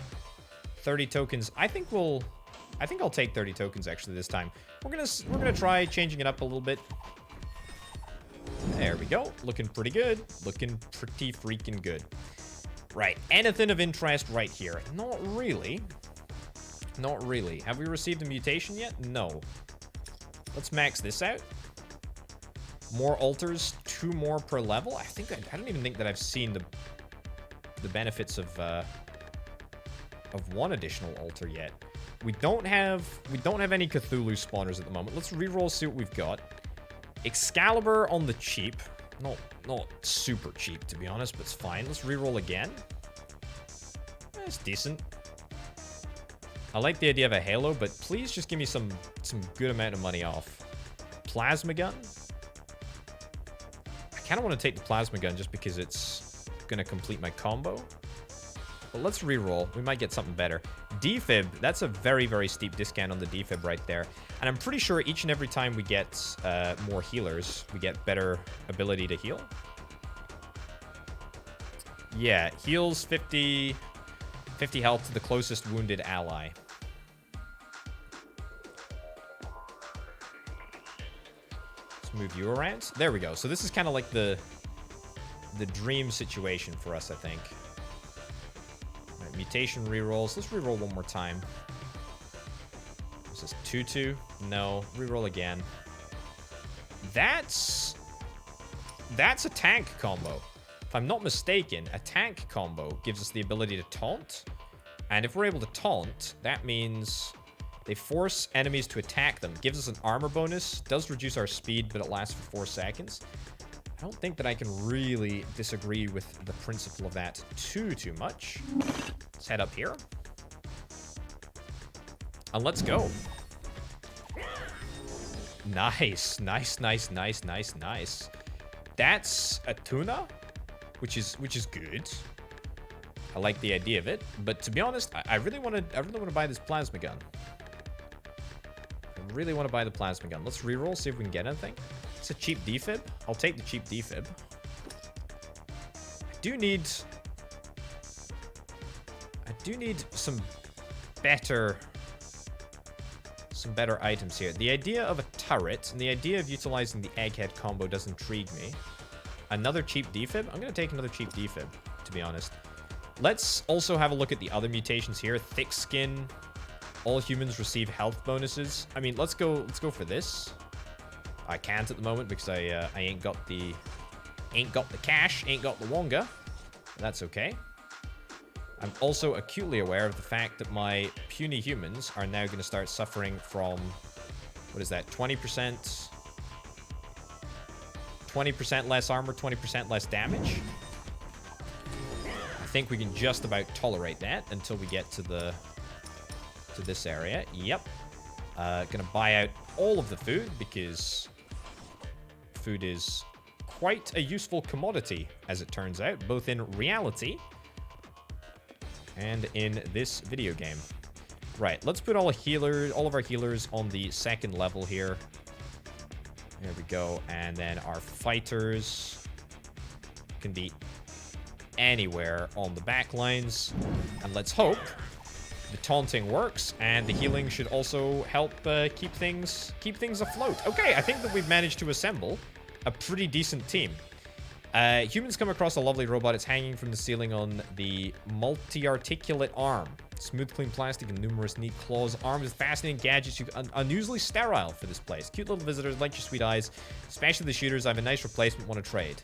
30 tokens. I think I'll take 30 tokens actually this time. We're gonna try changing it up a little bit. There we go. Looking pretty good. Looking pretty freaking good. Right. Anything of interest right here? Not really. Not really. Have we received a mutation yet? No. Let's max this out. More altars, 2 more per level. I don't even think that I've seen the benefits of 1 additional altar yet. We don't have any Cthulhu spawners at the moment. Let's reroll, see what we've got. Excalibur on the cheap. Not super cheap, to be honest, but it's fine. Let's reroll again. That's decent. I like the idea of a halo, but please just give me some good amount of money off. Plasma gun. I kind of want to take the plasma gun just because it's going to complete my combo. But let's reroll. We might get something better. Defib. That's a very, very steep discount on the defib right there. And I'm pretty sure each and every time we get more healers, we get better ability to heal. Yeah, heals 50 health to the closest wounded ally. Let's move you around. There we go. So this is kind of like the dream situation for us, I think. All right, mutation rerolls. Let's reroll one more time. This is 2-2. No. Reroll again. That's a tank combo. If I'm not mistaken, a tank combo gives us the ability to taunt. And if we're able to taunt, that means they force enemies to attack them. Gives us an armor bonus. Does reduce our speed, but it lasts for 4 seconds. I don't think that I can really disagree with the principle of that too much. Let's head up here. And let's go. Nice. Nice. That's a tuna, which is good. I like the idea of it, but to be honest, I really want to buy this plasma gun. I really want to buy the plasma gun. Let's reroll, see if we can get anything. It's a cheap defib. I'll take the cheap defib. I do need some better items here. The idea of a turret and the idea of utilizing the egghead combo does intrigue me. Another cheap defib? I'm going to take another cheap defib, to be honest. Let's also have a look at the other mutations here. Thick skin. All humans receive health bonuses. I mean, let's go for this. I can't at the moment because I ain't got the cash, ain't got the wonga. That's okay. I'm also acutely aware of the fact that my puny humans are now going to start suffering from, what is that, 20%? 20% less armor, 20% less damage. I think we can just about tolerate that until we get to this area. Yep. Gonna buy out all of the food because food is quite a useful commodity, as it turns out, both in reality and in this video game. Right, let's put all of our healers on the second level here. There we go. And then our fighters can be anywhere on the back lines. And let's hope the taunting works, and the healing should also help keep things afloat. Okay, I think that we've managed to assemble a pretty decent team. Humans come across a lovely robot. It's hanging from the ceiling on the multi-articulate arm. Smooth, clean plastic and numerous neat claws. Armed with fascinating gadgets. Unusually sterile for this place. Cute little visitors, like your sweet eyes. Especially the shooters. I have a nice replacement. Want to trade.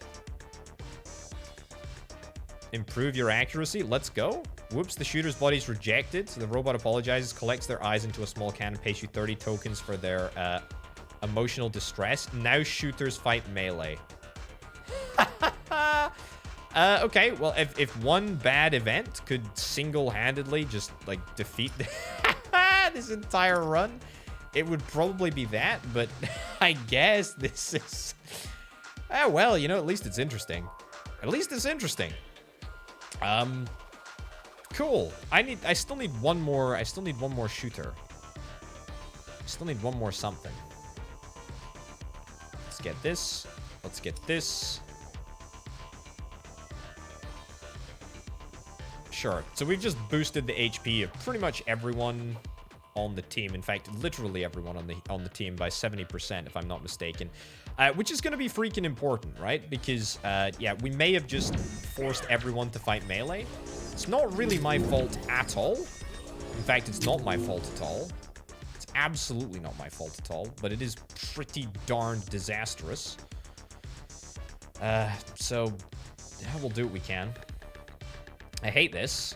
Improve your accuracy. Let's go. Whoops, the shooter's body's rejected. So the robot apologizes, collects their eyes into a small can, and pays you 30 tokens for their emotional distress. Now shooters fight melee. Okay, well, if one bad event could single-handedly just, like, defeat this entire run, it would probably be that, but I guess this is... well, you know, at least it's interesting. At least it's interesting. Cool. I still need one more shooter. I still need one more something. Let's get this. Let's get this. Sure. So we've just boosted the HP of pretty much everyone on the team. In fact, literally everyone on the team by 70%, if I'm not mistaken. Which is going to be freaking important, right? Because, yeah, we may have just forced everyone to fight melee. It's not really my fault at all. In fact, it's not my fault at all. It's absolutely not my fault at all. But it is pretty darn disastrous. So, yeah, we'll do what we can. I hate this.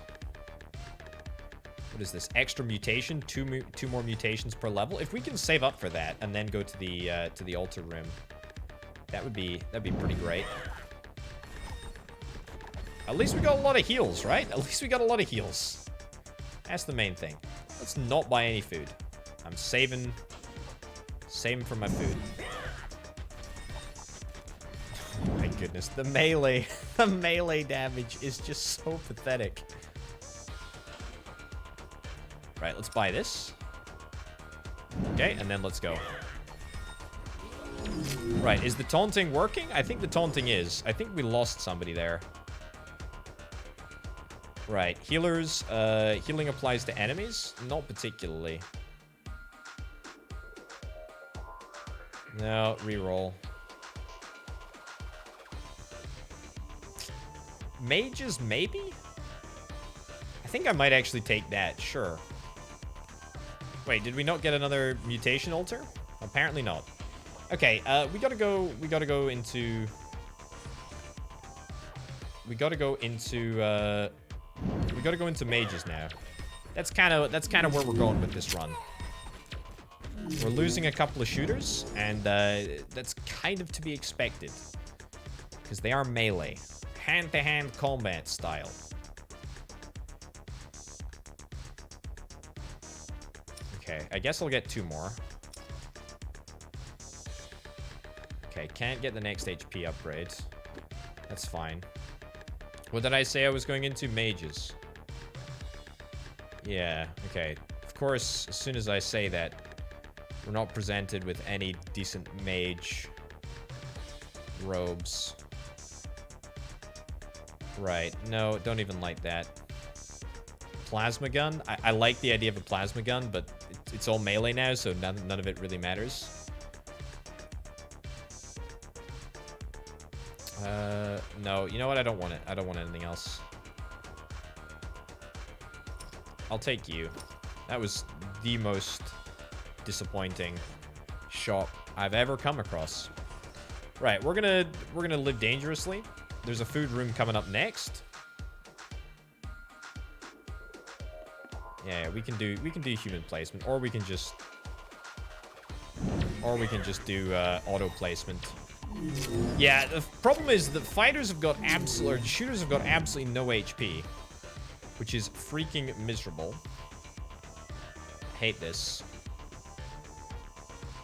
What is this? Extra mutation, two more mutations per level. If we can save up for that and then go to the altar room, that'd be pretty great. At least we got a lot of heals, right? At least we got a lot of heals. That's the main thing. Let's not buy any food. I'm saving for my food. Oh my goodness, the melee damage is just so pathetic. Right, let's buy this. Okay, and then let's go. Right, is the taunting working? I think the taunting is. I think we lost somebody there. Right, healers. Healing applies to enemies? Not particularly. No, reroll. Mages, maybe? I think I might actually take that, sure. Wait, did we not get another mutation altar? Apparently not. Okay, we gotta go into mages now. That's kind of where we're going with this run. We're losing a couple of shooters, and that's kind of to be expected. Because they are melee. Hand-to-hand combat style. Okay, I guess I'll get 2 more. Okay, can't get the next HP upgrade. That's fine. What did I say I was going into? Mages. Yeah, okay. Of course, as soon as I say that, we're not presented with any decent mage robes. Right, no, don't even like that. Plasma gun? I like the idea of a plasma gun, but it's all melee now, so none of it really matters. No, you know what? I don't want it. I don't want anything else. I'll take you. That was the most disappointing shop I've ever come across. Right, we're gonna live dangerously. There's a food room coming up next. Yeah, we can do human placement, or we can just do auto placement. Yeah, the problem is that fighters have got shooters have got absolutely no HP, which is freaking miserable. Hate this.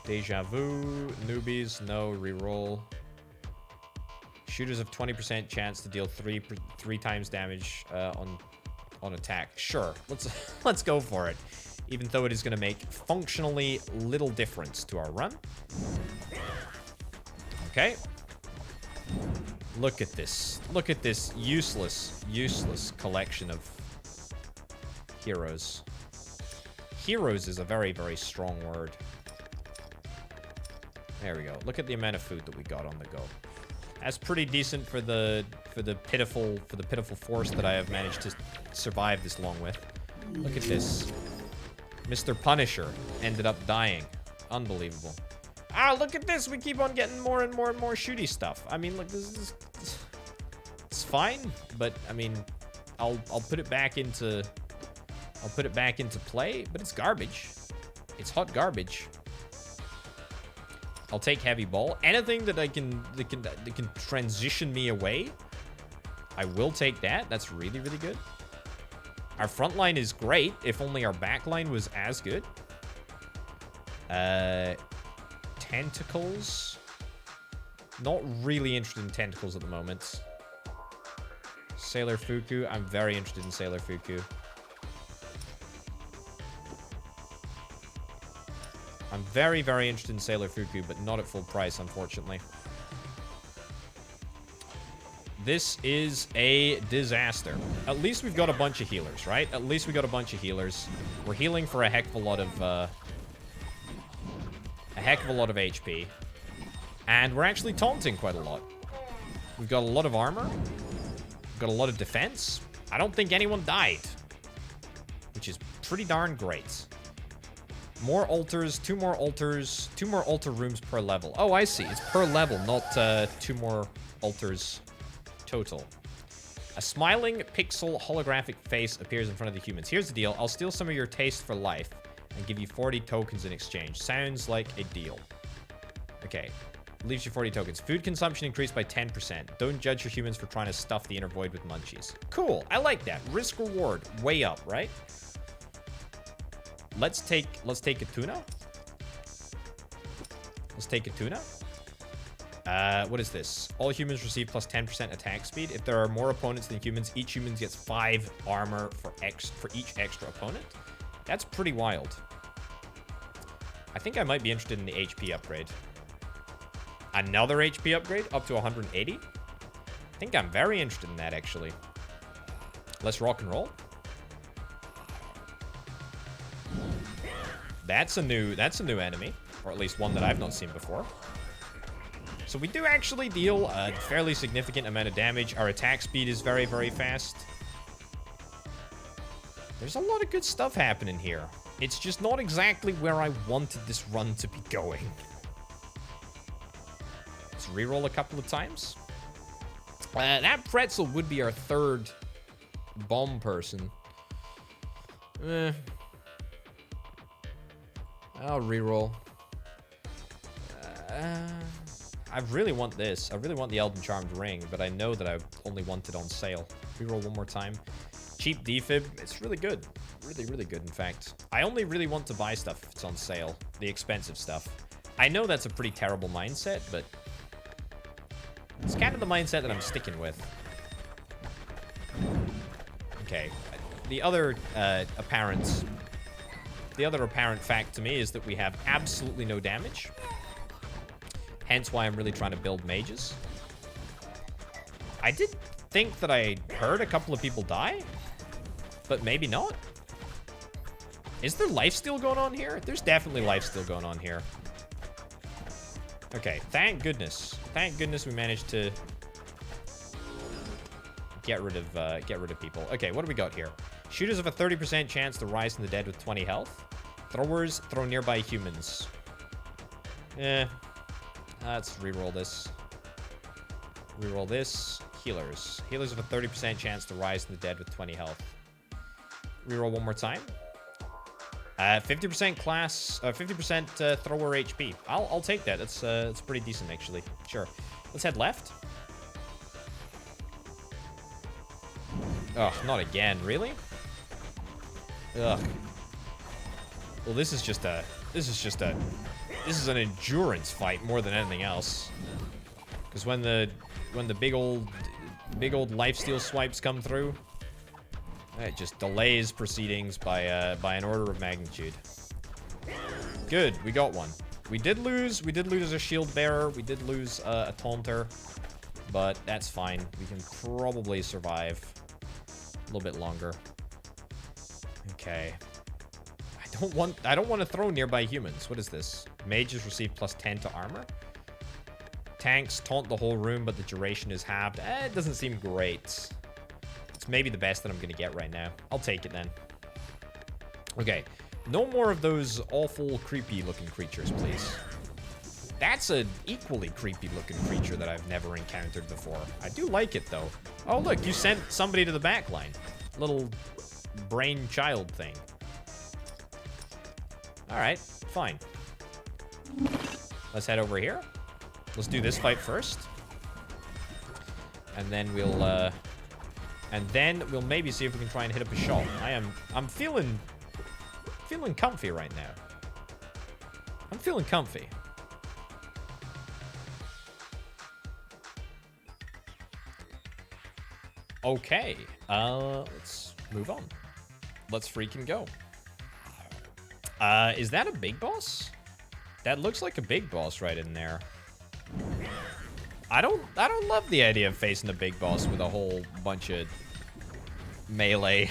Deja vu, newbies, no reroll. Shooters have 20% chance to deal three times damage on attack. Sure, let's go for it. Even though it is going to make functionally little difference to our run. Okay. Look at this. Look at this useless collection of heroes. Heroes is a very, very strong word. There we go. Look at the amount of food that we got on the go. That's pretty decent for the pitiful force that I have managed to survive this long with. Look at this. Mr. Punisher ended up dying. Unbelievable. Ah, look at this. We keep on getting more and more and more shooty stuff. I mean, look, this it's fine, but I mean, I'll put it back into play, but it's garbage. It's hot garbage. I'll take heavy ball. Anything that can transition me away, I will take that. That's really, really good. Our front line is great. If only our back line was as good. Tentacles. Not really interested in tentacles at the moment. Sailor Fuku. I'm very interested in Sailor Fuku. I'm very, very interested in Sailor Fuku, but not at full price, unfortunately. This is a disaster. At least we've got a bunch of healers, right? At least we got a bunch of healers. We're healing for a heck of a lot of HP. And we're actually taunting quite a lot. We've got a lot of armor. We've got a lot of defense. I don't think anyone died, which is pretty darn great. More altars, 2 more altars, 2 more altar rooms per level. Oh, I see. It's per level, not 2 more altars total. A smiling pixel holographic face appears in front of the humans. Here's the deal. I'll steal some of your taste for life and give you 40 tokens in exchange. Sounds like a deal. Okay. Leaves you 40 tokens. Food consumption increased by 10%. Don't judge your humans for trying to stuff the inner void with munchies. Cool. I like that. Risk reward. Way up, right? Let's take a tuna. Let's take a tuna. What is this? All humans receive plus 10% attack speed. If there are more opponents than humans, each human gets 5 armor for each extra opponent. That's pretty wild. I think I might be interested in the HP upgrade. Another HP upgrade up to 180? I think I'm very interested in that, actually. Let's rock and roll. That's a new enemy, or at least one that I've not seen before. So we do actually deal a fairly significant amount of damage. Our attack speed is very, very fast. There's a lot of good stuff happening here. It's just not exactly where I wanted this run to be going. Let's reroll a couple of times. That pretzel would be our third bomb person. I'll reroll. I really want this. I really want the Elden Charmed Ring, but I know that I only want it on sale. Reroll one more time. Cheap defib. It's really good. Really, really good, in fact. I only really want to buy stuff if it's on sale. The expensive stuff. I know that's a pretty terrible mindset, but it's kind of the mindset that I'm sticking with. Okay. The other apparent fact to me is that we have absolutely no damage. Hence why I'm really trying to build mages. I did think that I heard a couple of people die, but maybe not. Is there lifesteal going on here? There's definitely lifesteal going on here. Okay, thank goodness. Thank goodness we managed to get rid of people. Okay, what do we got here? Shooters have a 30% chance to rise from the dead with 20 health. Throwers throw nearby humans. Let's reroll this. Reroll this. Healers. Healers have a 30% chance to rise from the dead with 20 health. Reroll one more time. 50% class, 50% thrower HP. I'll take that. That's pretty decent actually. Sure. Let's head left. Oh, not again. Really? Ugh. Well, this is an endurance fight more than anything else. Because when the big old lifesteal swipes come through, it just delays proceedings by an order of magnitude. Good, we got one. We did lose a shield bearer. We did lose a taunter, but that's fine. We can probably survive a little bit longer. Okay. I don't want to throw nearby humans. What is this? Mages receive +10 to armor. Tanks taunt the whole room, but the duration is halved. It doesn't seem great. It's maybe the best that I'm going to get right now. I'll take it then. Okay. No more of those awful, creepy-looking creatures, please. That's an equally creepy-looking creature that I've never encountered before. I do like it, though. Oh, look, you sent somebody to the back line. Little brain child thing. Alright, fine. Let's head over here. Let's do this fight first. And then we'll maybe see if we can try and hit up a shot. I'm feeling comfy right now. I'm feeling comfy. Okay, let's move on. Let's freaking go. Is that a big boss? That looks like a big boss right in there. I don't love the idea of facing a big boss with a whole bunch of melee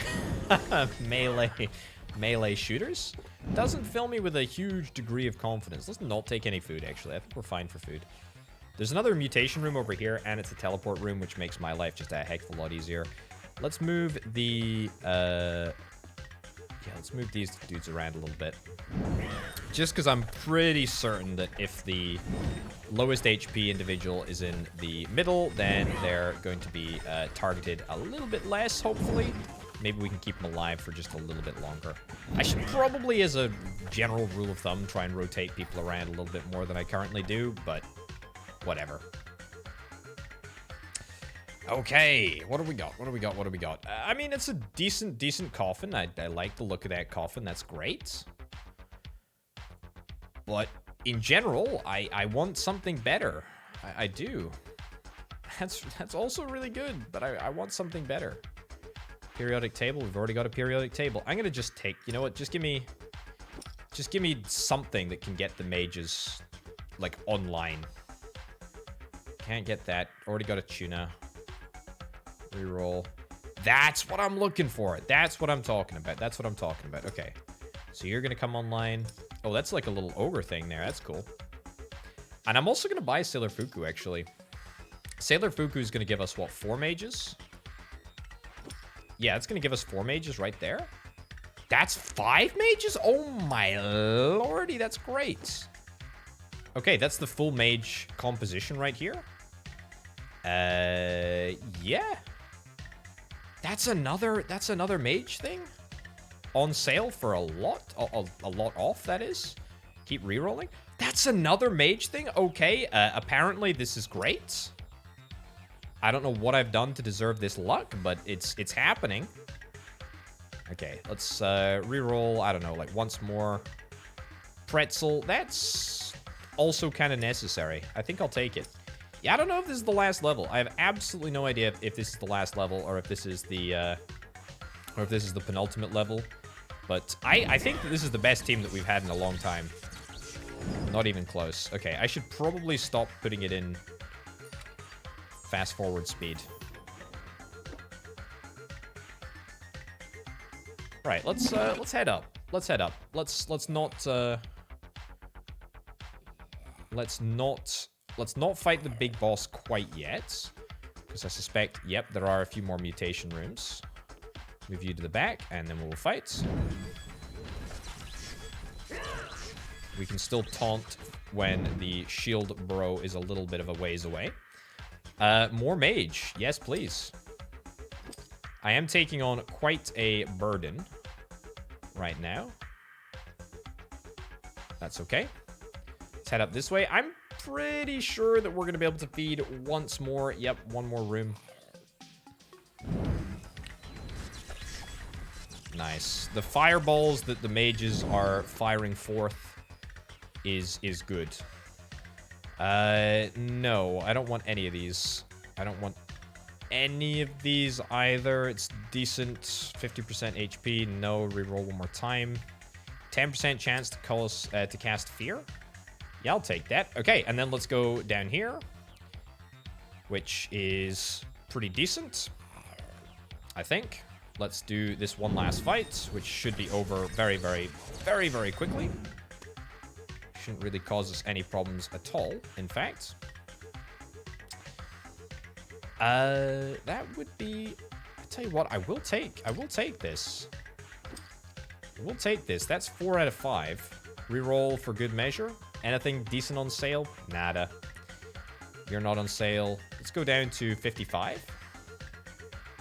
melee shooters. Doesn't fill me with a huge degree of confidence. Let's not take any food, actually. I think we're fine for food. There's another mutation room over here, and it's a teleport room, which makes my life just a heck of a lot easier. Let's move the let's move these dudes around a little bit. Just because I'm pretty certain that if the lowest HP individual is in the middle, then they're going to be targeted a little bit less, hopefully. Maybe we can keep them alive for just a little bit longer. I should probably, as a general rule of thumb, try and rotate people around a little bit more than I currently do, but whatever. Okay, what do we got? What do we got? What do we got? I mean, it's a decent coffin. I like the look of that coffin. That's great. But in general, I want something better. I do. That's also really good, but I want something better. Periodic table. We've already got a periodic table. I'm gonna just take. You know what? Just give me something that can get the mages like online. Can't get that. Already got a tuna. Reroll. That's what I'm looking for. That's what I'm talking about. That's what I'm talking about. Okay. So you're going to come online. Oh, that's like a little ogre thing there. That's cool. And I'm also going to buy Sailor Fuku, actually. Sailor Fuku is going to give us, what, 4 mages? Yeah, it's going to give us 4 mages right there. That's 5 mages? Oh my lordy, that's great. Okay, that's the full mage composition right here. Yeah. That's another mage thing. On sale for a lot off, that is. Keep rerolling. That's another mage thing? Okay, apparently this is great. I don't know what I've done to deserve this luck, but it's happening. Okay, let's reroll, I don't know, like once more. Pretzel, that's also kind of necessary. I think I'll take it. Yeah, I don't know if this is the last level. I have absolutely no idea if this is the last level or if this is the penultimate level. But I think that this is the best team that we've had in a long time. Not even close. Okay, I should probably stop putting it in fast forward speed. Right, let's head up. Let's head up. Let's not fight the big boss quite yet, because I suspect, yep, there are a few more mutation rooms. Move you to the back, and then we will fight. We can still taunt when the shield bro is a little bit of a ways away. More mage. Yes, please. I am taking on quite a burden right now. That's okay. Let's head up this way. I'm pretty sure that we're going to be able to feed once more. Yep, one more room. Nice. The fireballs that the mages are firing forth is good. No, I don't want any of these. I don't want any of these either. It's decent. 50% HP. No, reroll one more time. 10% chance to cast Fear. Yeah, I'll take that. Okay, and then let's go down here, which is pretty decent, I think. Let's do this one last fight, which should be over very, very, very, very quickly. Shouldn't really cause us any problems at all, in fact. That would be... I tell you what, I will take this. I will take this. That's 4 out of 5. Reroll for good measure. Anything decent on sale? Nada. You're not on sale. Let's go down to 55.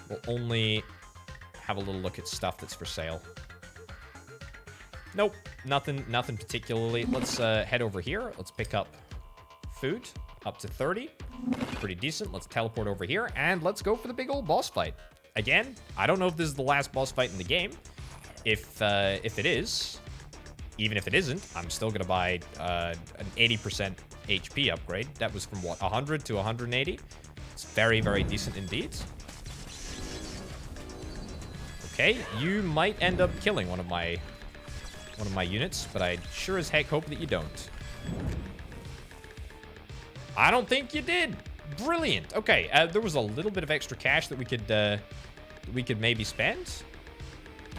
We'll only have a little look at stuff that's for sale. Nope, nothing particularly. Let's head over here. Let's pick up food, up to 30. Pretty decent. Let's teleport over here, and let's go for the big old boss fight. Again, I don't know if this is the last boss fight in the game. If it is, even if it isn't, I'm still gonna buy an 80% HP upgrade. That was from what, 100 to 180? It's very, very decent indeed. Okay, you might end up killing one of my units, but I sure as heck hope that you don't. I don't think you did. Brilliant. Okay, there was a little bit of extra cash that we could maybe spend,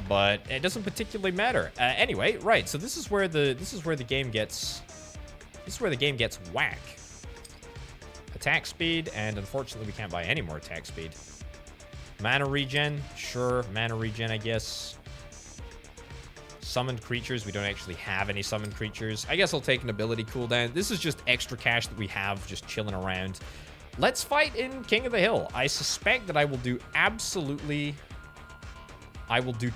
but it doesn't particularly matter. Anyway, right. So this is where the game gets whack. Attack speed, and unfortunately we can't buy any more attack speed. Mana regen, sure. Mana regen, I guess. Summoned creatures. We don't actually have any summoned creatures. I guess I'll take an ability cooldown. This is just extra cash that we have just chilling around. Let's fight in King of the Hill. I suspect that I will do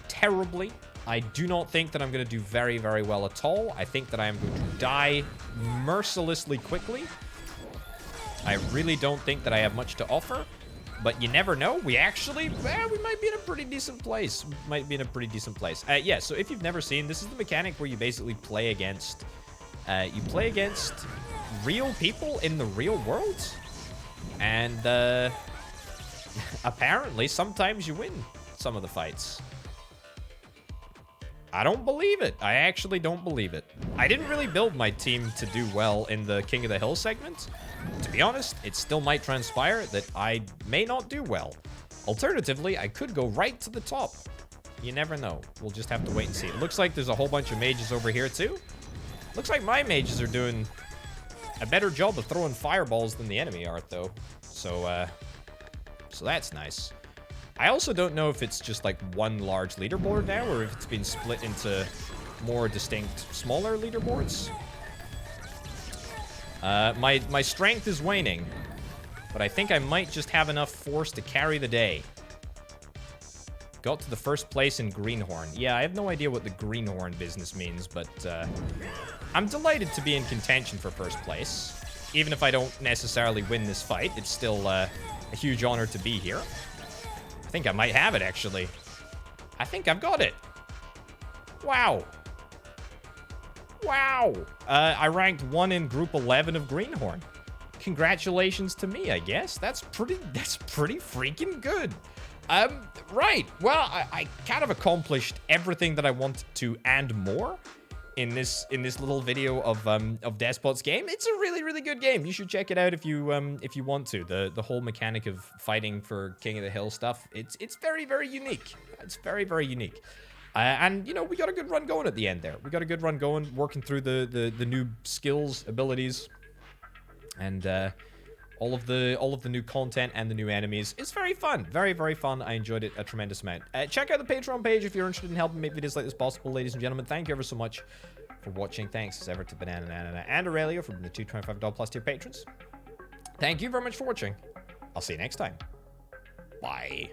terribly. I do not think that I'm going to do very, very well at all. I think that I am going to die mercilessly quickly. I really don't think that I have much to offer. But you never know. We actually, we might be in a pretty decent place. Yeah, so if you've never seen, this is the mechanic where you basically play against real people in the real world. And apparently, sometimes you win some of the fights. I don't believe it. I actually don't believe it. I didn't really build my team to do well in the King of the Hill segment. To be honest, it still might transpire that I may not do well. Alternatively, I could go right to the top. You never know. We'll just have to wait and see. It looks like there's a whole bunch of mages over here too. Looks like my mages are doing a better job of throwing fireballs than the enemy are, though. So that's nice. I also don't know if it's just like one large leaderboard now, or if it's been split into more distinct, smaller leaderboards. My strength is waning, but I think I might just have enough force to carry the day. Got to the first place in Greenhorn. Yeah, I have no idea what the Greenhorn business means, but I'm delighted to be in contention for first place. Even if I don't necessarily win this fight, it's still a huge honor to be here. I think I might have it, actually. I think I've got it. Wow. Wow. I ranked 1 in Group 11 of Greenhorn. Congratulations to me, I guess. That's pretty freaking good. Right. Well, I kind of accomplished everything that I wanted to and more in this little video of Despot's game. It's a really good game. You should check it out if you want to. The whole mechanic of fighting for King of the Hill stuff. It's very unique. It's very unique. And you know, we got a good run going at the end there. We got a good run going, working through the new skills, abilities, and all of the new content and the new enemies. It's very fun. Very fun. I enjoyed it a tremendous amount. Check out the Patreon page if you're interested in helping make videos like this possible, ladies and gentlemen. Thank you ever so much for watching. Thanks as ever to Banana Nana and Aurelio for the 2 $25 plus tier patrons. Thank you very much for watching. I'll see you next time. Bye.